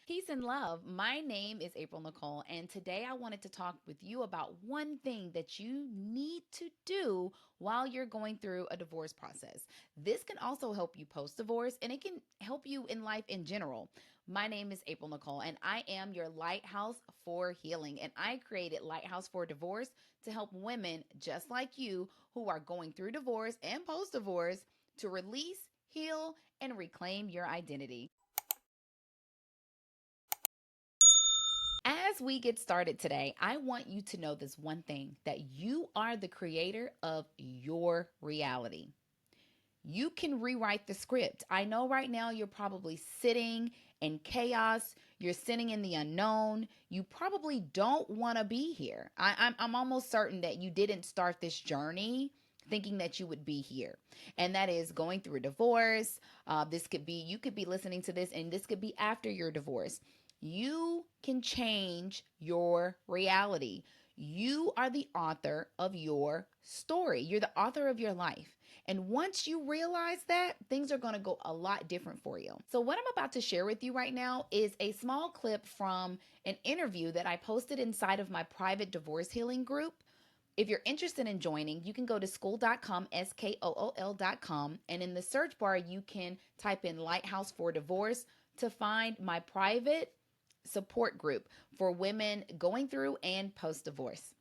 Peace and love. My name is April Nicole, and today I wanted to talk with you about one thing that you need to do while you're going through a divorce process. This can also help you post divorce, and it can help you in life in general. My name is April Nicole, and I am your lighthouse for healing. And I created Lighthouse for Divorce to help women just like you who are going through divorce and post divorce to release, heal, and reclaim your identity. As we get started today, I want you to know this one thing that you are the creator of your reality. You can rewrite the script. I know right now you're probably sitting in chaos. You're sitting in the unknown. You probably don't want to be here. I'm almost certain that you didn't start this journey thinking that you would be here. And that is going through a divorce. This could be, you could be listening to this, and this could be after your divorce. You can change your reality. You are the author of your story. You're the author of your life. And once you realize that, things are going to go a lot different for you. So, what I'm about to share with you right now is a small clip from an interview that I posted inside of my private divorce healing group. If you're interested in joining, you can go to school.com, SKOOL.com, and in the search bar, you can type in Lighthouse for Divorce to find my private support group for women going through and post divorce.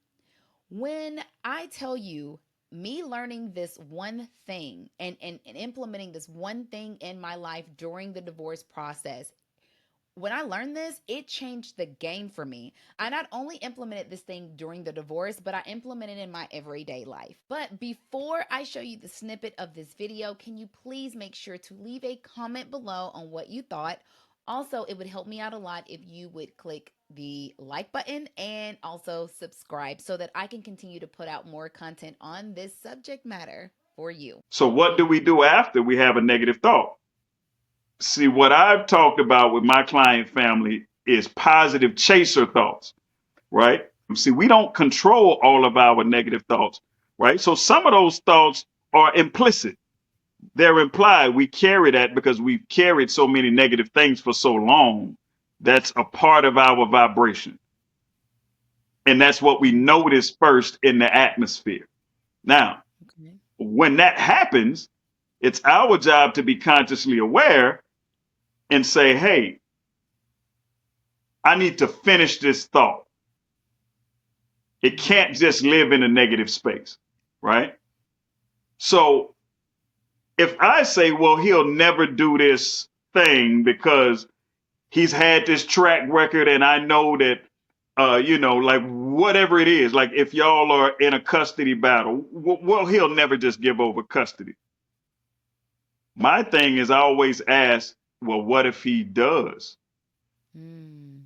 When I tell you, me learning this one thing and implementing this one thing in my life during the divorce process, when I learned this, it changed the game for me. I not only implemented this thing during the divorce, but I implemented it in my everyday life. But before I show you the snippet of this video, can you please make sure to leave a comment below on what you thought? Also, it would help me out a lot if you would click the like button and also subscribe so that I can continue to put out more content on this subject matter for you. So what do we do after we have a negative thought? See, what I've talked about with my client family is positive chaser thoughts, right? See, we don't control all of our negative thoughts, right? So some of those thoughts are implicit. They're implied. We carry that because we've carried so many negative things for so long. That's a part of our vibration. And that's what we notice first in the atmosphere. Now, Okay. when that happens, it's our job to be consciously aware and say, hey, I need to finish this thought. It can't just live in a negative space, right? So if I say, well, he'll never do this thing because he's had this track record and I know that, like whatever it is, like if y'all are in a custody battle, well, he'll never just give over custody. My thing is I always ask, well, what if he does? Mm,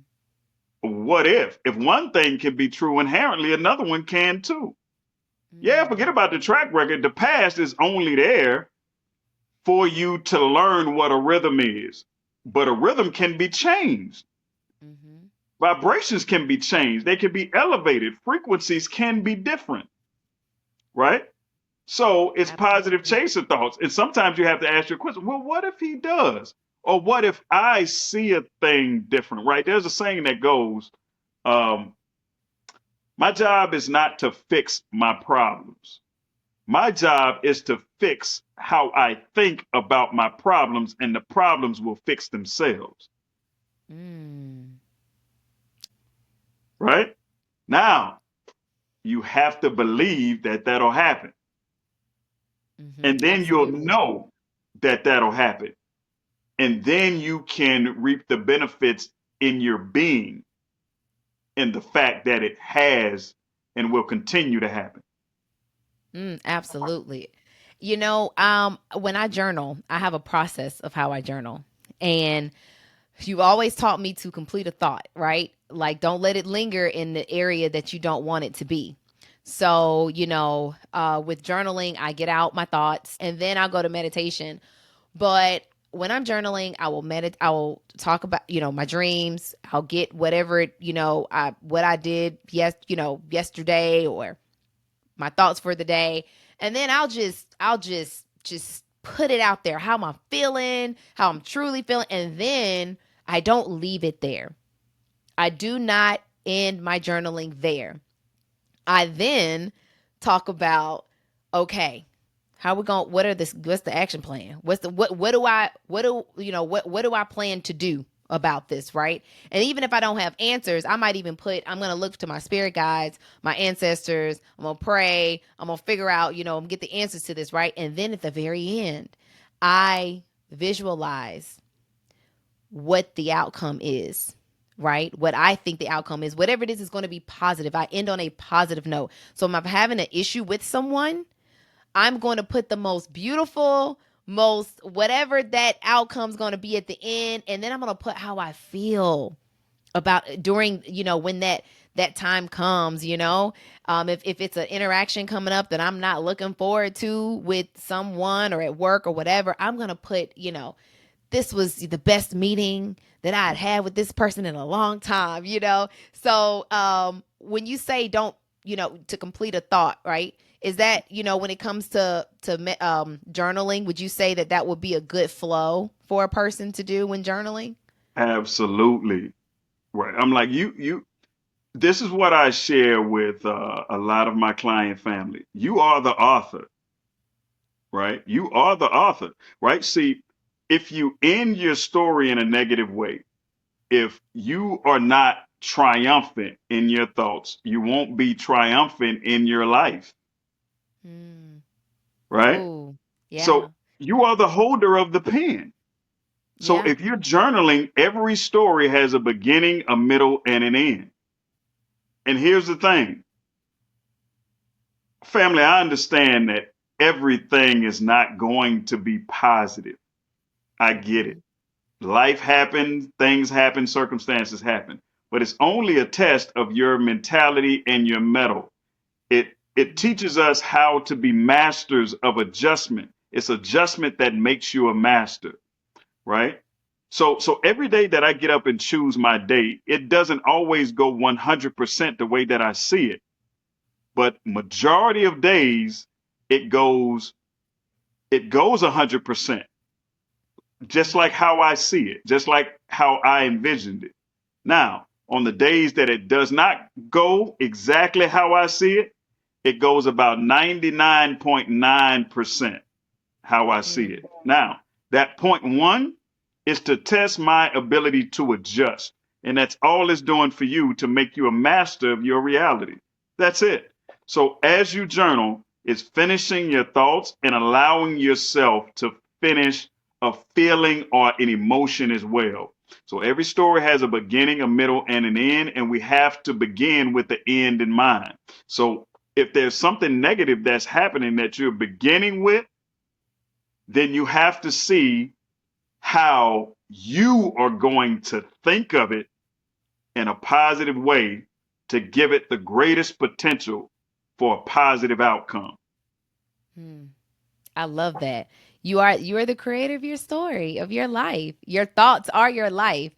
What if one thing can be true inherently, another one can too? Yeah, forget mm, about the track record. The past is only there for you to learn what a rhythm is. But a rhythm can be changed. mm-hmm. Vibrations can be changed. They can be elevated. Frequencies can be different, right? So it's positive Absolutely. chaser thoughts. And sometimes you have to ask your question, well, what if he does? Or what if I see a thing different, right? There's a saying that goes, um, my job is not to fix my problems. My job is to fix how I think about my problems, and the problems will fix themselves. Mm, Right? Now, you have to believe that that'll happen. mm-hmm. And then you'll Absolutely. know that that'll happen. And then you can reap the benefits in your being in the fact that it has and will continue to happen. Absolutely. When I journal, I have a process of how I journal. And you always taught me to complete a thought, right? Like, don't let it linger in the area that you don't want it to be. So, with journaling, I get out my thoughts and then I'll go to meditation. But when I'm journaling, I will meditate. I will talk about, my dreams. I'll get whatever, what I did, yesterday, or my thoughts for the day. And then I'll just put it out there, how am I feeling, how I'm truly feeling. And then I don't leave it there. I do not end my journaling there. I then talk about, okay, how we going, what's the action plan? What do I plan to do about this, right? And even if I don't have answers, I might even put, I'm going to look to my spirit guides, my ancestors, I'm going to pray, I'm going to figure out, get the answers to this, right? And then at the very end, I visualize what the outcome is, right? What I think the outcome is, whatever it is going to be positive. I end on a positive note. So if I'm having an issue with someone, I'm going to put the most beautiful, most whatever that outcome's going to be at the end. And then I'm going to put how I feel about during, when that time comes, if it's an interaction coming up that I'm not looking forward to with someone or at work or whatever, I'm going to put, this was the best meeting that I had with this person in a long time. So when you say don't, to complete a thought, right? Is that, when it comes to journaling, would you say that that would be a good flow for a person to do when journaling? Absolutely. Right. I'm like, this is what I share with a lot of my client family. You are the author, right? You are the author, right? See, if you end your story in a negative way, if you are not triumphant in your thoughts, you won't be triumphant in your life, Mm. right? Oh, yeah, So you are the holder of the pen. So yeah. if you're journaling, every story has a beginning, a middle, and an end. And here's the thing, family, I understand that everything is not going to be positive. I get it. Mm-mm. Life happens, things happen, circumstances happen. But it's only a test of your mentality and your mettle. It teaches us how to be masters of adjustment. It's adjustment that makes you a master, right? So every day that I get up and choose my day, it doesn't always go 100% the way that I see it. But majority of days it goes it goes 100%, just like how I see it, just like how I envisioned it. Now, on the days that it does not go exactly how I see it, it goes about 99.9% how I see Mm. it. Now, that point one is to test my ability to adjust. And that's all it's doing for you to make you a master of your reality. That's it. So as you journal, it's finishing your thoughts and allowing yourself to finish a feeling or an emotion as well. So every story has a beginning, a middle, and an end, and we have to begin with the end in mind. So if there's something negative that's happening that you're beginning with, then you have to see how you are going to think of it in a positive way to give it the greatest potential for a positive outcome. Mm. I love that. You are the creator of your story, of your life. Your thoughts are your life.